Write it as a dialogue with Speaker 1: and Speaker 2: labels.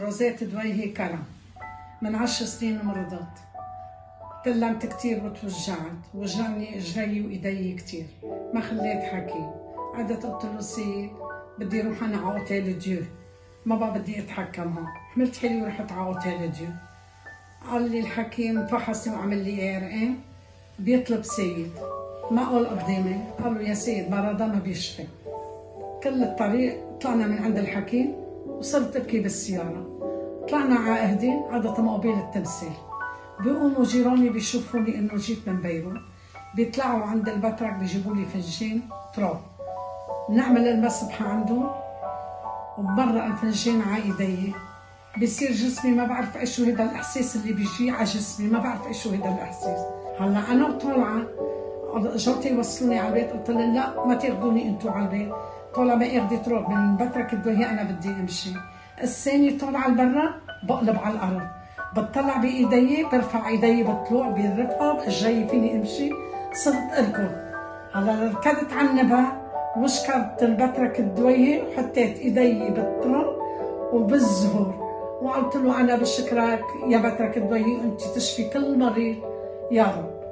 Speaker 1: روزيت دويهي كرم من 10 سنين مرضت. تلمت كتير وتوجعت، وجعني اجري وايدي كتير، ما خليت حكي. عدت قلت له سيد بدي روح انا على اوتيل ديو، ما بقى بدي اتحكم هون. حملت حالي ورحت على اوتيل ديو. قال لي الحكيم فحصني وعمل لي ARN بيطلب سيد. ما قال قدامي، قال له يا سيد مرضى ما بيشفي. كل الطريق طلعنا من عند الحكيم وصرت ابكي بالسياره. طلعنا على اهدين عدت مقابل التمثيل. بيقوموا جيراني بيشوفوني انه جيت من بيروت، بيطلعوا عند البترك بيجيبوا لي فنجان تراب، نعمل المسبحه عندهم وبمرق الفنجان على ايدي. بصير جسمي ما بعرف ايش هو هذا الاحساس اللي بيجي على جسمي، ما بعرف ايش هو هذا الاحساس. هلا انا وطالعه اجرتي يوصلوني على البيت، قلت لهم لا ما تاخذوني انتم على البيت، طالما اخذي تراب من بترك الدوية انا بدي امشي. الثاني طالعه لبرا بقلب على الارض، بتطلع بايدي، برفع ايدي بطلوع بالرفقه جاي فيني امشي، صرت اركض. هلا ركضت على النبع وشكرت البترك الدوية وحطيت ايدي بالتراب وبالزهور وقلت له انا بشكرك يا بترك الدوية، انت تشفي كل مريض يا رب.